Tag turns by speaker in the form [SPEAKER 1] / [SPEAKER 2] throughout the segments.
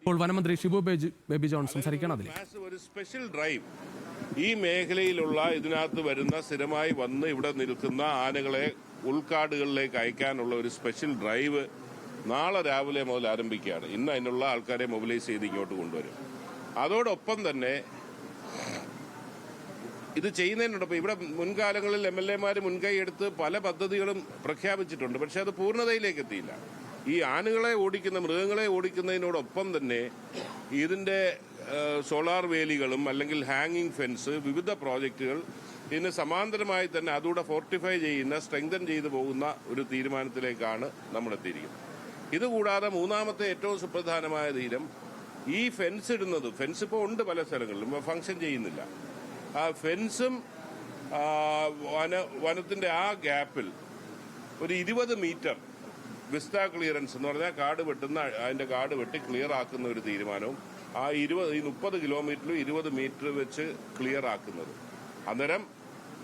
[SPEAKER 1] ഇപ്പോൾ വനമന്ത്രി Shibu baby John സംസാരിക്കണം.
[SPEAKER 2] ഒരു സ്പെഷ്യൽ ഡ്രൈവ് ഈ മേഖലയിലുള്ള ഇതിനകത്ത് വരുന്ന സ്ഥിരമായി വന്ന് ഇവിടെ നിൽക്കുന്ന ആനകളെ ഉൾക്കാടുകളിലേക്ക് അയക്കാനുള്ള ഒരു സ്പെഷ്യൽ ഡ്രൈവ് നാളെ രാവിലെ മുതൽ ആരംഭിക്കുകയാണ്. ഇന്ന് അതിനുള്ള ആൾക്കാരെ മൊബിലൈസ് ചെയ്ത് ഇങ്ങോട്ട് കൊണ്ടുവരും. അതോടൊപ്പം തന്നെ ഇത് ചെയ്യുന്നതിനോടൊപ്പം ഇവിടെ മുൻകാലങ്ങളിൽ MLA-മാർ മുൻകൈ എടുത്ത് പല പദ്ധതികളും പ്രഖ്യാപിച്ചിട്ടുണ്ട്. പക്ഷെ അത് പൂർണ്ണതയിലേക്ക് എത്തിയില്ല. ഈ ആനകളെ ഓടിക്കുന്ന മൃഗങ്ങളെ ഓടിക്കുന്നതിനോടൊപ്പം തന്നെ ഇതിന്റെ സോളാർ വേലികളും അല്ലെങ്കിൽ ഹാങ്ങിങ് ഫെൻസ്, വിവിധ പ്രോജക്റ്റുകൾ ഇതിന് സമാന്തരമായി തന്നെ അതുകൂടെ ഫോർട്ടിഫൈ ചെയ്യുന്ന, സ്ട്രെങ്തൻ ചെയ്തു പോകുന്ന ഒരു തീരുമാനത്തിലേക്കാണ് നമ്മൾ എത്തിയിരിക്കുന്നത്. ഇതുകൂടാതെ മൂന്നാമത്തെ ഏറ്റവും സുപ്രധാനമായ തീരം ഈ ഫെൻസ് ഇടുന്നത്. ഫെൻസ് ഇപ്പോൾ ഉണ്ട് പല സ്ഥലങ്ങളിലും, ഫംഗ്ഷൻ ചെയ്യുന്നില്ല. ആ ഫെൻസും വനത്തിന്റെ ആ ഗ്യാപ്പിൽ ഒരു 20 മീറ്റർ വിസ്ത ക്ലിയറൻസ് എന്ന് പറഞ്ഞാൽ അതിന്റെ കാട് വെട്ടി ക്ലിയർ ആക്കുന്ന ഒരു തീരുമാനവും ആ 30 കിലോമീറ്ററിലും 20 മീറ്റർ വെച്ച് ക്ലിയർ ആക്കുന്നത്. അന്നേരം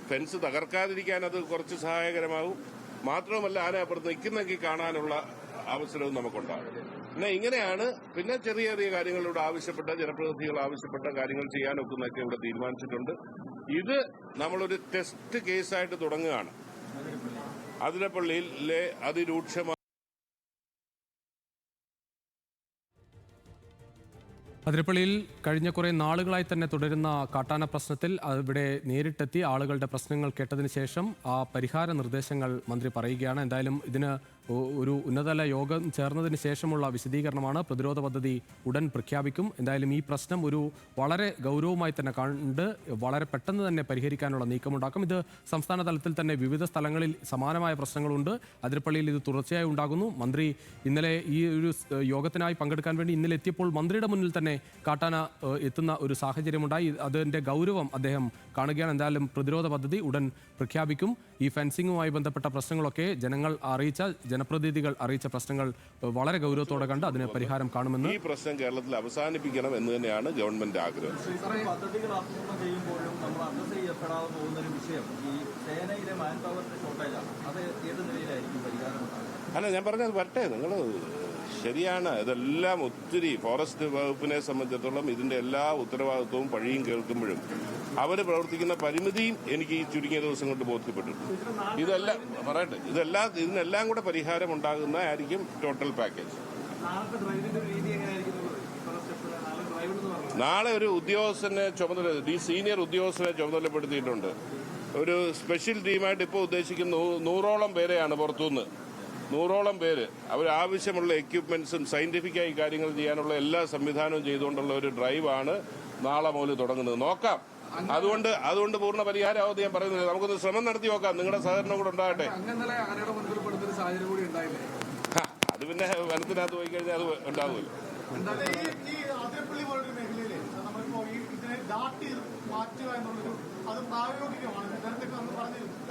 [SPEAKER 2] ഫെൻസ് തകർക്കാതിരിക്കാൻ അത് കുറച്ച് സഹായകരമാകും. മാത്രവുമല്ല ആന അപ്പുറത്ത് നിൽക്കുന്നൊക്കെ കാണാനുള്ള അവസരവും നമുക്കുണ്ടാകും. പിന്നെ ഇങ്ങനെയാണ് പിന്നെ ചെറിയ ചെറിയ കാര്യങ്ങളിലൂടെ ആവശ്യപ്പെട്ട ജനപ്രതിനിധികൾ ആവശ്യപ്പെട്ട കാര്യങ്ങൾ ചെയ്യാനൊക്കുന്നൊക്കെ ഇവിടെ തീരുമാനിച്ചിട്ടുണ്ട്. ഇത് നമ്മളൊരു ടെസ്റ്റ് കേസായിട്ട് തുടങ്ങുകയാണ്. അതിരപ്പള്ളിയിലെ അതിരൂക്ഷമായ
[SPEAKER 1] അതിരപ്പള്ളിയിൽ കഴിഞ്ഞ കുറെ നാളുകളായി തന്നെ തുടരുന്ന കാട്ടാന പ്രശ്നത്തിൽ ഇവിടെ നേരിട്ടെത്തി ആളുകളുടെ പ്രശ്നങ്ങൾ കേട്ടതിന് ശേഷം ആ പരിഹാര നിർദ്ദേശങ്ങൾ മന്ത്രി പറയുകയാണ്. എന്തായാലും ഇതിന് ഒരു ഉന്നതതല യോഗം ചേർന്നതിന് ശേഷമുള്ള വിശദീകരണമാണ്. പ്രതിരോധ പദ്ധതി ഉടൻ പ്രഖ്യാപിക്കും. എന്തായാലും ഈ പ്രശ്നം ഒരു വളരെ ഗൗരവമായി തന്നെ കണ്ട് വളരെ പെട്ടെന്ന് തന്നെ പരിഹരിക്കാനുള്ള നീക്കമുണ്ടാക്കും. ഇത് സംസ്ഥാന തലത്തിൽ തന്നെ വിവിധ സ്ഥലങ്ങളിൽ സമാനമായ പ്രശ്നങ്ങളുണ്ട്. അതിരപ്പള്ളിയിൽ ഇത് തുടർച്ചയായി ഉണ്ടാകുന്നു. മന്ത്രി ഇന്നലെ ഈ ഒരു യോഗത്തിനായി പങ്കെടുക്കാൻ വേണ്ടി ഇന്നലെ എത്തിയപ്പോൾ മന്ത്രിയുടെ മുന്നിൽ തന്നെ കാട്ടാന എത്തുന്ന ഒരു സാഹചര്യമുണ്ടായി. അതിന്റെ ഗൗരവം അദ്ദേഹം കാണുകയാണ്. എന്തായാലും പ്രതിരോധ പദ്ധതി ഉടൻ പ്രഖ്യാപിക്കും. ഈ ഫെൻസിങ്ങുമായി ബന്ധപ്പെട്ട പ്രശ്നങ്ങളൊക്കെ ജനപ്രതിനിധികൾ അറിയിച്ച പ്രശ്നങ്ങൾ വളരെ ഗൗരവത്തോടെ കണ്ട് അതിന് പരിഹാരം കാണുമെന്ന്.
[SPEAKER 2] ഈ പ്രശ്നം കേരളത്തിൽ അവസാനിപ്പിക്കണം എന്ന് തന്നെയാണ് ഗവൺമെന്റ് ആഗ്രഹം.
[SPEAKER 3] പദ്ധതികൾ ആസൂത്രണം ചെയ്യുമ്പോഴും നമ്മൾ അഡ്രസ് ചെയ്യപ്പെടാതെ പോകുന്ന ഒരു വിഷയം ഈ സേനയിലെ മാൻ പവറിന്റെ ഷോർട്ടേജാണ്. അത് ഏത് നിലയിലായിരിക്കും പരിഹാരം?
[SPEAKER 2] അല്ല, ഞാൻ പറഞ്ഞത് വരട്ടെ, നിങ്ങൾ ശരിയാണ്. ഇതെല്ലാം ഒത്തിരി ഫോറസ്റ്റ് വകുപ്പിനെ സംബന്ധിച്ചിടത്തോളം ഇതിന്റെ എല്ലാ ഉത്തരവാദിത്വവും പഴിയും കേൾക്കുമ്പോഴും അവർ പ്രവർത്തിക്കുന്ന പരിമിതിയും എനിക്ക് ഈ ചുരുങ്ങിയ ദിവസം കൊണ്ട് ബോധ്യപ്പെട്ടിട്ടുണ്ട്. ഇതിനെല്ലാം കൂടെ പരിഹാരം ഉണ്ടാകുന്നതായിരിക്കും ടോട്ടൽ പാക്കേജ്. നാളെ ഒരു ഉദ്യോഗസ്ഥനെ സീനിയർ ഉദ്യോഗസ്ഥനെ ചുമതലപ്പെടുത്തിയിട്ടുണ്ട്. ഒരു സ്പെഷ്യൽ ടീമായിട്ട് ഇപ്പോൾ ഉദ്ദേശിക്കുന്ന 100ഓളം പേരെയാണ് പുറത്തുനിന്ന്. 100ഓളം പേര് അവരാവശ്യമുള്ള എക്യുപ്മെന്റ്സും സയന്റിഫിക്കായി കാര്യങ്ങൾ ചെയ്യാനുള്ള എല്ലാ സംവിധാനവും ചെയ്തുകൊണ്ടുള്ള ഒരു ഡ്രൈവാണ് നാളെ മുതൽ തുടങ്ങുന്നത്. നോക്കാം. അതുകൊണ്ട് പൂർണ്ണ പരിഹാരമാവത് ഞാൻ പറയുന്നില്ല. നമുക്കൊന്ന് ശ്രമം നടത്തി നോക്കാം. നിങ്ങളുടെ സഹകരണം കൂടെ ഉണ്ടാകട്ടെ. അത് പിന്നെ വനത്തിനകത്ത് പോയി കഴിഞ്ഞാൽ അത് ഉണ്ടാവുമല്ലോ.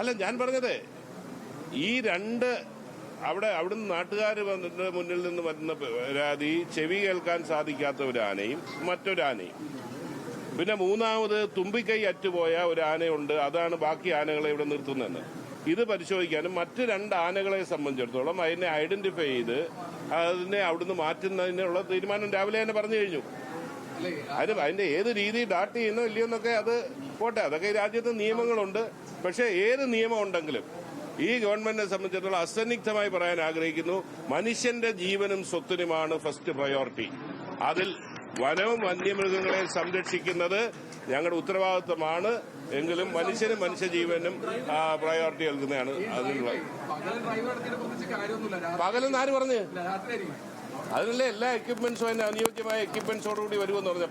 [SPEAKER 2] അല്ല, ഞാൻ പറഞ്ഞത് ഈ അവിടുന്ന് നാട്ടുകാർ വന്നിട്ട് മുന്നിൽ നിന്ന് വരുന്ന പരാതി ചെവി കേൾക്കാൻ സാധിക്കാത്ത ഒരു ആനയും മറ്റൊരാനയും, പിന്നെ മൂന്നാമത് തുമ്പിക്കൈ അറ്റുപോയ ഒരു ആനയുണ്ട്. അതാണ് ബാക്കി ആനകളെ ഇവിടെ നിർത്തുന്നത്. ഇത് പരിശോധിക്കാനും മറ്റ് 2 ആനകളെ സംബന്ധിച്ചിടത്തോളം അതിനെ ഐഡന്റിഫൈ ചെയ്ത് അതിനെ അവിടുന്ന് മാറ്റുന്നതിനുള്ള തീരുമാനം രാവിലെ തന്നെ പറഞ്ഞു കഴിഞ്ഞു. അതിന്റെ ഏത് രീതി ഡാട്ട് ചെയ്യുന്നോ ഇല്ലയോ എന്നൊക്കെ അത് പോട്ടെ, അതൊക്കെ രാജ്യത്ത് നിയമങ്ങളുണ്ട്. പക്ഷെ ഏത് നിയമം ഉണ്ടെങ്കിലും ഈ ഗവൺമെന്റിനെ സംബന്ധിച്ചിടത്തോളം അസന്നിഗ്ധമായി പറയാൻ ആഗ്രഹിക്കുന്നു, മനുഷ്യന്റെ ജീവനും സ്വത്തിനുമാണ് ഫസ്റ്റ് പ്രയോറിറ്റി. അതിൽ വനവും വന്യമൃഗങ്ങളെ സംരക്ഷിക്കുന്നത് ഞങ്ങളുടെ ഉത്തരവാദിത്വമാണ്. എങ്കിലും മനുഷ്യനും മനുഷ്യജീവനും പ്രയോറിറ്റി നൽകുന്നതാണ് അതിനുള്ള. പകലെന്ന് ആര് പറഞ്ഞ്? അതിനുള്ള എല്ലാ എക്യുപ്മെന്റ്സും അതിന് അനുയോജ്യമായ എക്യുപ്മെന്റ്സോടുകൂടി വരുമെന്ന് പറഞ്ഞ